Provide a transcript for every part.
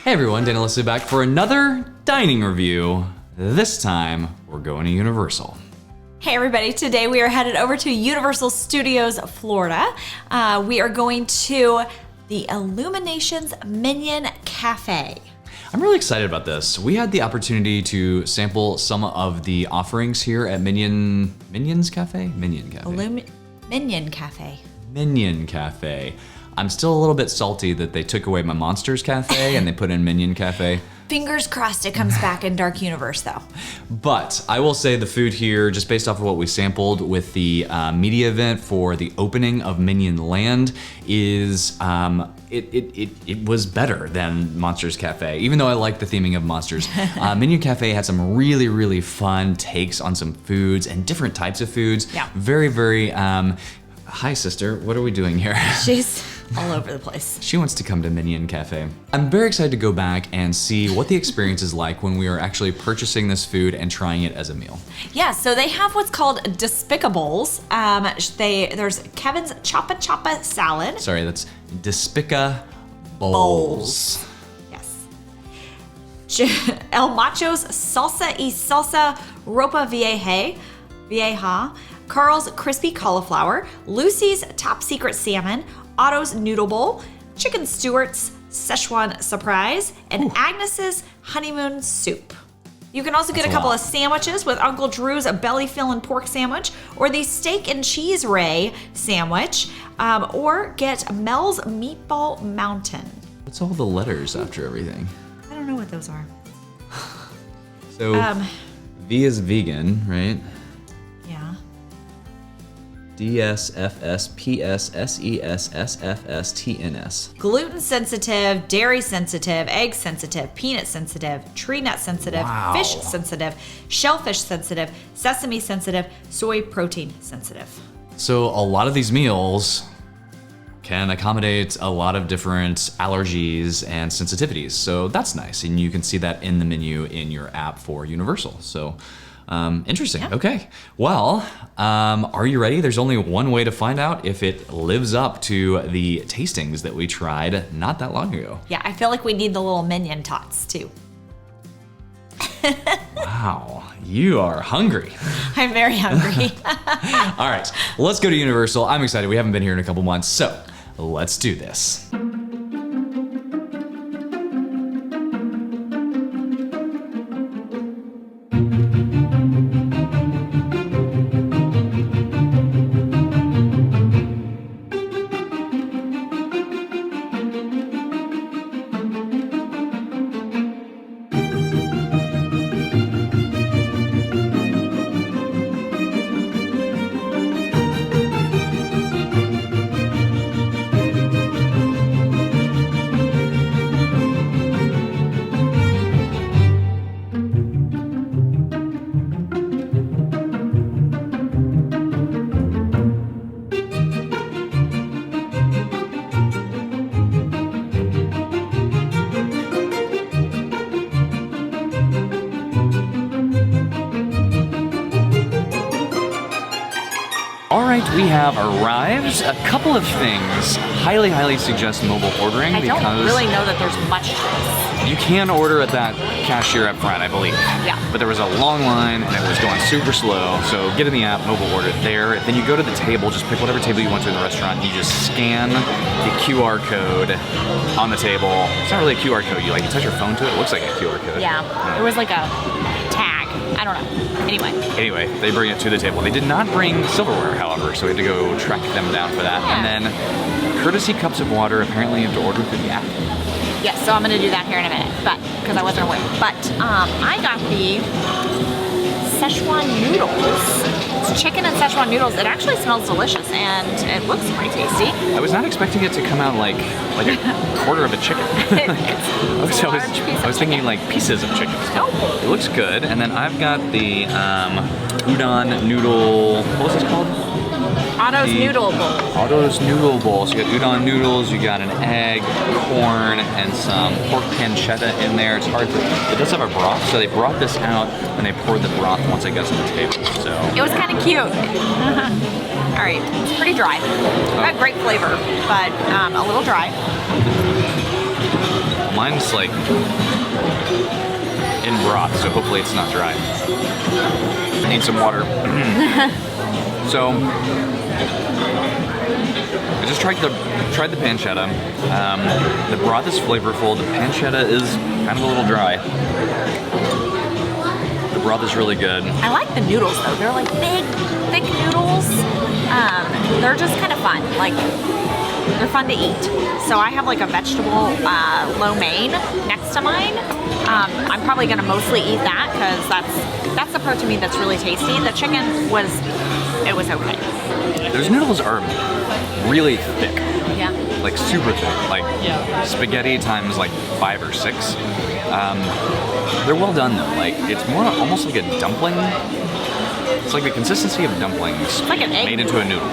Hey everyone, Dan and Alyssa back for another dining review. This time, we're going to Universal. Hey everybody, today we are headed over to Universal Studios, Florida. We are going to the Illuminations Minion Cafe. I'm really excited about this. We had the opportunity to sample some of the offerings here at Minion Cafe? Minion Cafe. Minion Cafe. Minion Cafe. I'm still a little bit salty that they took away my Monsters Cafe and they put in Minion Cafe. Fingers crossed it comes back in Dark Universe though. But I will say the food here, just based off of what we sampled with the media event for the opening of Minion Land, is it was better than Monsters Cafe. Even though I like the theming of monsters, Minion Cafe had some really, really fun takes on some foods and different types of foods. Yeah. Very, very, hi sister, what are we doing here? She's all over the place. She wants to come to Minion Cafe. I'm very excited to go back and see what the experience is like when we are actually purchasing this food and trying it as a meal. Yeah, so they have what's called Despicables. There's Kevin's Choppa Choppa salad. Sorry, that's Despica Bowls. Yes. El Macho's Salsa y Salsa Ropa Vieja, Carl's Crispy Cauliflower, Lucy's Top Secret Salmon, Otto's Noodle Bowl, Chicken Stewart's Szechuan Surprise, and Agnes's Honeymoon Soup. You can also get a couple of sandwiches with Uncle Drew's belly filling pork sandwich, or the steak and cheese ray sandwich, or get Mel's Meatball Mountain. What's all the letters after everything? I don't know what those are. So, V is vegan, right? Yeah. DSFSPSSESSFSTNS. Gluten sensitive, dairy sensitive, egg sensitive, peanut sensitive, tree nut sensitive, fish sensitive, shellfish sensitive, sesame sensitive, soy protein sensitive. So a lot of these meals can accommodate a lot of different allergies and sensitivities. So that's nice. And you can see that in the menu in your app for Universal. So interesting. Yeah. Okay. Well, are you ready? There's only one way to find out if it lives up to the tastings that we tried not that long ago. Yeah, I feel like we need the little minion tots too. Wow, you are hungry. I'm very hungry. All right, let's go to Universal. I'm excited. We haven't been here in a couple months, so let's do this. All right, we have arrived. A couple of things. Highly suggest mobile ordering because I don't really know that there's much choice. You can order at that cashier up front, I believe. Yeah. But there was a long line and it was going super slow. So get in the app, mobile order there. Then you go to the table, just pick whatever table you want to in the restaurant. And you just scan the QR code on the table. It's not really a QR code. You touch your phone to it. It looks like a QR code. Yeah. It was like a tag. I don't know. Anyway, they bring it to the table. They did not bring silverware, however, so we had to go track them down for that. Yeah. And then courtesy cups of water, apparently you have to order through the app. Yes, so I'm gonna do that here in a minute, but because I wasn't aware. But I got the Szechuan noodles. It's chicken and Szechuan noodles. It actually smells delicious and it looks pretty tasty. I was not expecting it to come out like a quarter of a chicken. I was thinking like pieces of chicken. Oh. It looks good. And then I've got the udon noodle, what was this called? Otto's Noodle Bowl. Otto's Noodle Bowl. So you got udon noodles, you got an egg, corn, and some pork pancetta in there. It's hard to, it does have a broth, so they brought this out and they poured the broth once it got to the table. So it was kind of cute. All right, it's pretty dry. Got great flavor, but a little dry. Mine's like in broth, so hopefully it's not dry. I need some water. So I just tried the pancetta. The broth is flavorful. The pancetta is kind of a little dry. The broth is really good. I like the noodles though. They're like big, thick noodles. They're just kind of fun. Like, they're fun to eat. So I have like a vegetable lo mein next to mine. I'm probably gonna mostly eat that because that's the part to me that's really tasty. The chicken was okay. Those noodles are really thick. Yeah. Like super thick. Like spaghetti times like 5 or 6. They're well done though. Like, it's more almost like a dumpling. It's like the consistency of dumplings like an egg made into a noodle.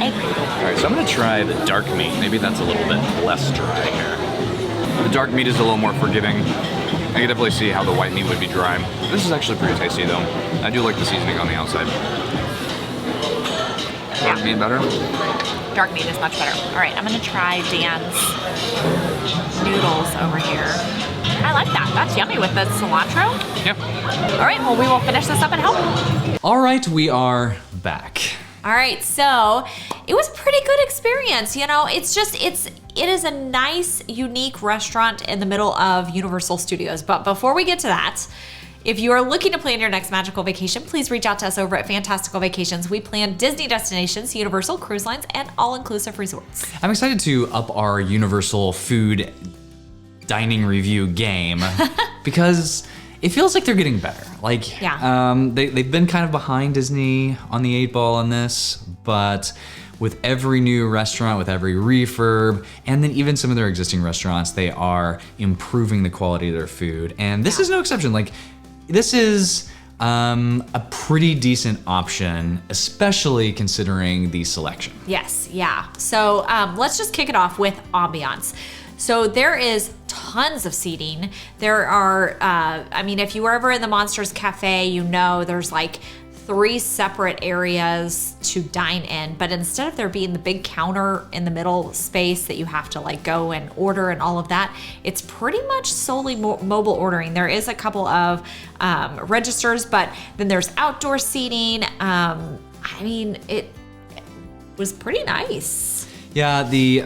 Egg noodle. All right, so I'm gonna try the dark meat. Maybe that's a little bit less dry here. The dark meat is a little more forgiving. I can definitely see how the white meat would be dry. This is actually pretty tasty though. I do like the seasoning on the outside. Dark meat better? Dark meat is much better. All right, I'm gonna try Dan's noodles over here. I like that. That's yummy with the cilantro. Yep. All right, well, we will finish this up at home. All right, we are back. All right, so it was a pretty good experience. You know, it is a nice, unique restaurant in the middle of Universal Studios. But before we get to that, if you are looking to plan your next magical vacation, please reach out to us over at Fantastical Vacations. We plan Disney destinations, Universal cruise lines, and all-inclusive resorts. I'm excited to up our Universal food dining review game because it feels like they're getting better. Like, Yeah. They've been kind of behind Disney on the 8 ball on this, but with every new restaurant, with every refurb, and then even some of their existing restaurants, they are improving the quality of their food. And this is no exception. Like, this is a pretty decent option, especially considering the selection. Yes, yeah. So let's just kick it off with ambiance. So there is tons of seating. There are, I mean, if you were ever in the Monsters Cafe, you know there's like 3 separate areas to dine in, but instead of there being the big counter in the middle space that you have to like go and order and all of that, it's pretty much solely mobile ordering. There is a couple of registers, but then there's outdoor seating. I mean, it was pretty nice. Yeah, the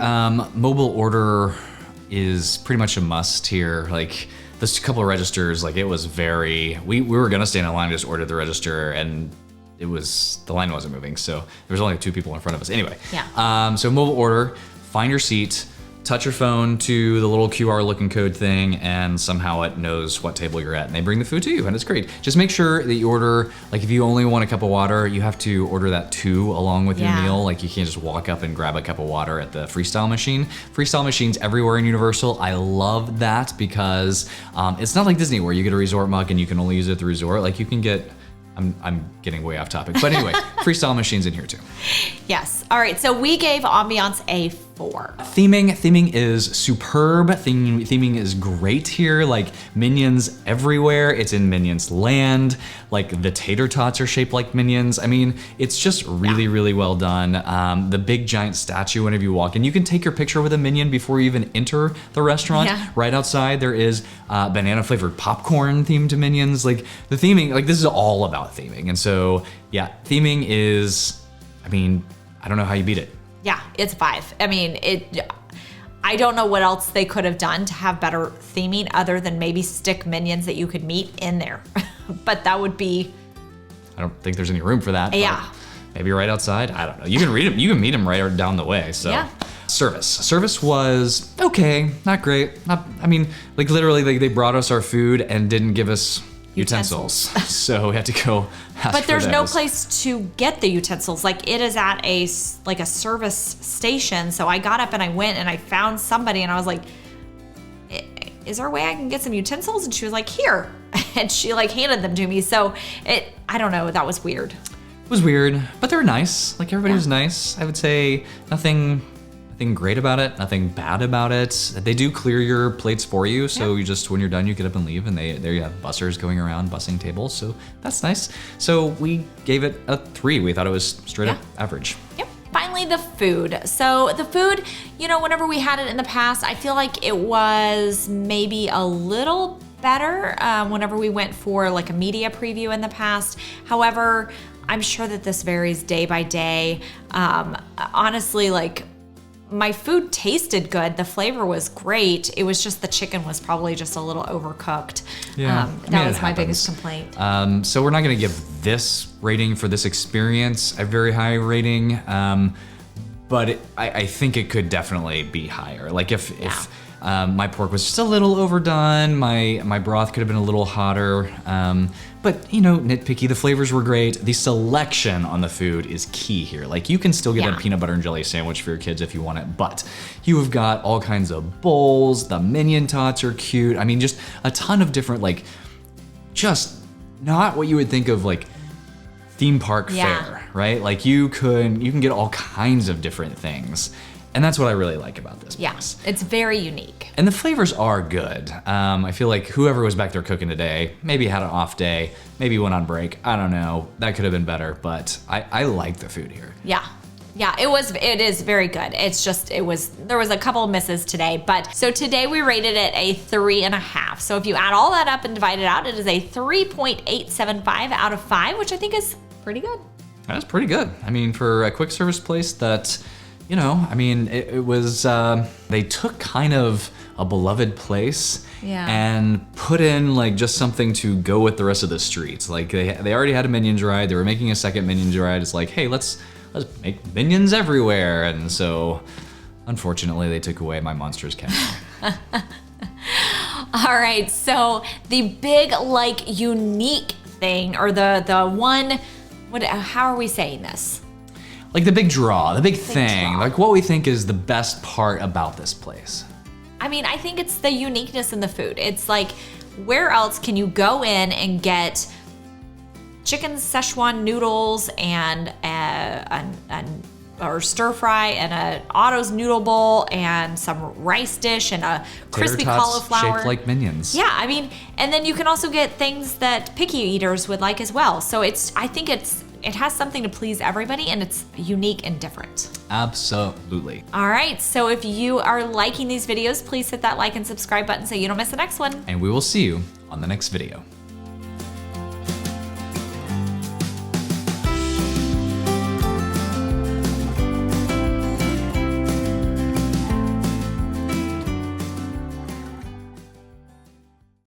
mobile order is pretty much a must here. Like, there's a couple of registers, like it was very, we were gonna stay in a line, just ordered the register, and the line wasn't moving, so there was only 2 people in front of us. Anyway, yeah. So mobile order, find your seat, touch your phone to the little QR looking code thing, and somehow it knows what table you're at, and they bring the food to you, and it's great. Just make sure that you order, like if you only want a cup of water, you have to order that too along with your meal. Like, you can't just walk up and grab a cup of water at the freestyle machine. Freestyle machines everywhere in Universal. I love that because it's not like Disney where you get a resort mug and you can only use it at the resort. Like, you can get, I'm getting way off topic, but anyway, freestyle machines in here too. Yes. All right. So we gave ambiance a 4. Theming is superb. Theming is great here. Like, Minions everywhere. It's in Minions Land. Like, the tater tots are shaped like Minions. I mean, it's just really, really well done. The big giant statue, whenever you walk in, you can take your picture with a Minion before you even enter the restaurant. Yeah. Right outside, there is banana flavored popcorn themed to Minions. Like, the theming, like, this is all about theming. And so, yeah, theming is, I mean, I don't know how you beat it. Yeah, it's 5. I mean, I don't know what else they could have done to have better theming other than maybe stick Minions that you could meet in there. But that would be... I don't think there's any room for that. Yeah. Maybe right outside. I don't know. You can read them. You can meet them right down the way. So. Yeah. Service was okay, not great. I mean, like, literally, they brought us our food and didn't give us utensils. So we had to go ask But there's for no those. place to get the utensils. Like, it is at a service station. So I got up and I went and I found somebody and I was like, is there a way I can get some utensils? And she was like, here. And she like handed them to me. So I don't know, that was weird. It was weird, but they were nice. Like, everybody was nice. I would say nothing great about it, nothing bad about it. They do clear your plates for you, so you just, when you're done, you get up and leave, and there you have bussers going around bussing tables, so that's nice. So we gave it a 3. We thought it was straight up average. Yep. Finally, finally, the food. So the food, you know, whenever we had it in the past, I feel like it was maybe a little better whenever we went for like a media preview in the past. However, I'm sure that this varies day by day. Honestly, like, my food tasted good. The flavor was great. It was just the chicken was probably just a little overcooked. Yeah, that was my biggest complaint. So we're not going to give this rating for this experience a very high rating, but I think it could definitely be higher. Like if my pork was just a little overdone, my broth could have been a little hotter. But, you know, nitpicky, the flavors were great. The selection on the food is key here. Like, you can still get a peanut butter and jelly sandwich for your kids if you want it, but you have got all kinds of bowls. The Minion tots are cute. I mean, just a ton of different, like, just not what you would think of, like, theme park fare, right? Like, you can get all kinds of different things. And that's what I really like about this place. Yeah, it's very unique. And the flavors are good. I feel like whoever was back there cooking today maybe had an off day, maybe went on break. I don't know. That could have been better, but I like the food here. Yeah. Yeah, it is very good. It's just, there was a couple of misses today, but so today we rated it a 3.5. So if you add all that up and divide it out, it is a 3.875 out of 5, which I think is pretty good. That's pretty good. I mean, for a quick service place that, you know, I mean, it was, they took kind of a beloved place and put in like just something to go with the rest of the streets. Like they already had a Minions ride. They were making a second Minions ride. It's like, hey, let's make Minions everywhere. And so, unfortunately, they took away my Monsters cameo. All right, so the big, like, unique thing, or the one, how are we saying this? Like the big draw, the big thing, like what we think is the best part about this place. I mean, I think it's the uniqueness in the food. It's like, where else can you go in and get chicken Szechuan noodles and or stir fry and a Otto's noodle bowl and some rice dish and a crispy cauliflower shaped like Minions. Yeah, I mean, and then you can also get things that picky eaters would like as well. So I think it has something to please everybody, and it's unique and different. Absolutely. All right, so if you are liking these videos, please hit that like and subscribe button so you don't miss the next one. And we will see you on the next video.